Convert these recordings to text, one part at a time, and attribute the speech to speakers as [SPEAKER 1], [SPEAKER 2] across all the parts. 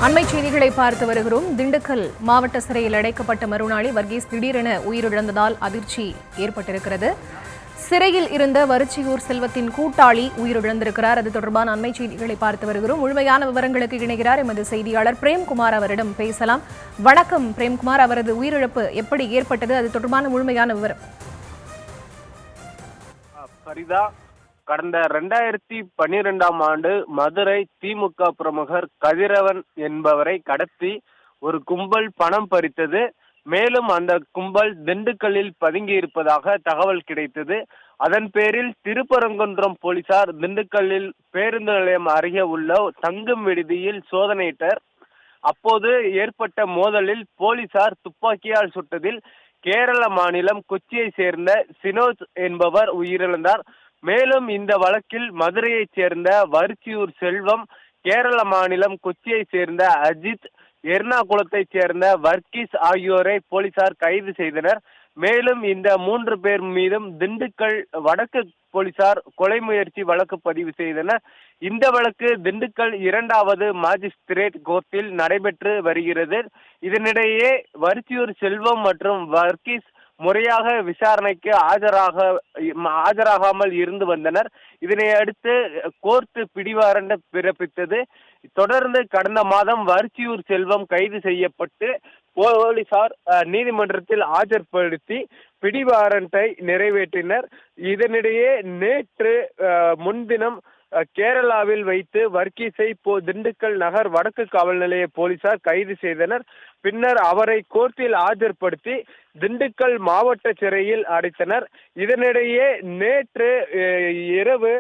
[SPEAKER 1] அண்மை செய்திகளை பார்த்து வருகிறோம். திண்டுக்கல் மாவட்ட சிறையில் அடைக்கப்பட்ட மறுநாளி வர்கீஸ் திடீரென உயிரிழந்ததால் அதிர்ச்சி ஏற்பட்டிருக்கிறது. சிறையில் இருந்த வரிச்சியூர் செல்வத்தின் கூட்டாளி உயிரிழந்திருக்கிறார். அது தொடர்பான அண்மை செய்திகளை பார்த்து வருகிறோம். முழுமையான விவரங்களுக்கு இணைகிறார் எமது செய்தியாளர் பிரேம்குமார். அவரிடம் பேசலாம். வணக்கம் பிரேம்குமார். அவரது உயிரிழப்பு எப்படி ஏற்பட்டது? அது தொடர்பான முழுமையான விவரம்.
[SPEAKER 2] கடந்த 2012ஆம் ஆண்டு மதுரை திமுக பிரமுகர் கதிரவன் என்பவரை கடத்தி ஒரு கும்பல் பணம் பறித்தது. மேலும் அந்த கும்பல் திண்டுக்கல்லில் பதுங்கி இருப்பதாக தகவல் கிடைத்தது. அதன் பேரில் திருப்பரங்குன்றம் போலீசார் திண்டுக்கல்லில் பேருந்து நிலையம் அருகே உள்ள தங்கும் விடுதியில் சோதனையிட்டனர். அப்போது ஏற்பட்ட மோதலில் போலீசார் துப்பாக்கியால் சுட்டதில் கேரள மாநிலம் கொச்சியை சேர்ந்த சினோஜ் என்பவர் உயிரிழந்தார். மேலும் இந்த வழக்கில் மதுரையைச் சேர்ந்த வரிச்சியூர் செல்வம், கேரள மாநிலம் கொச்சியை சேர்ந்த அஜித், எர்ணாகுளத்தைச் சேர்ந்த வர்கீஸ் ஆகியோரை போலீசார் கைது செய்தனர். மேலும் இந்த 3 பேர் மீதும் திண்டுக்கல் வடக்கு போலீசார் கொலை முயற்சி வழக்கு பதிவு செய்தனர். இந்த வழக்கு திண்டுக்கல் 2வது மாஜிஸ்திரேட் கோர்ட்டில் நடைபெற்று வருகிறது. இதனிடையே வரிச்சியூர் செல்வம் மற்றும் வர்கீஸ் முறையாக விசாரணைக்கு ஆஜராகாமல் இருந்து வந்தனர். இதனை அடுத்து கோர்ட் பிடிவாரண்ட் பிறப்பித்தது. தொடர்ந்து கடந்த மாதம் வரிச்சியூர் செல்வம் கைது செய்யப்பட்டு போலீசார் நீதிமன்றத்தில் ஆஜர்படுத்தி பிடிவாரண்டை நிறைவேற்றினர். இதனிடையே நேற்று முன்தினம் கேரளாவில் வைத்து வர்கீஸை திண்டுக்கல் நகர் வடக்கு காவல் நிலைய போலீசார் கைது செய்தனர். பின்னர் அவரை கோர்ட்டில் ஆஜர்படுத்தி திண்டுக்கல் மாவட்ட சிறையில் அடைத்தனர். இதனிடையே நேற்று இரவு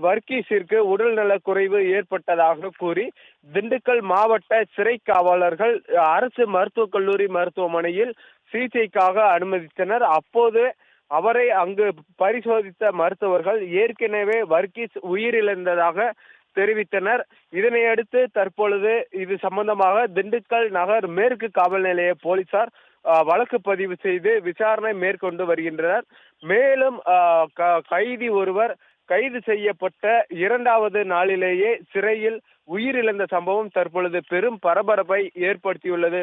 [SPEAKER 2] வர்கீஸிற்கு உடல்நலக் குறைவு ஏற்பட்டதாக கூறி திண்டுக்கல் மாவட்ட சிறை காவலர்கள் அரசு மருத்துவக் கல்லூரி மருத்துவமனையில் சிகிச்சைக்காக அனுமதித்தனர். அப்போது அவரை அங்கு பரிசோதித்த மருத்துவர்கள் ஏற்கனவே வர்கீஸ் உயிரிழந்ததாக தெரிவித்தனர். இதனையடுத்து தற்பொழுது இது சம்பந்தமாக திண்டுக்கல் நகர் மேற்கு காவல் நிலைய போலீசார் வழக்கு பதிவு செய்து விசாரணை மேற்கொண்டு வருகின்றனர். மேலும் கைதி ஒருவர் கைது செய்யப்பட்ட 2வது நாளிலேயே சிறையில் உயிரிழந்த சம்பவம் தற்பொழுது பெரும் பரபரப்பை ஏற்படுத்தியுள்ளது.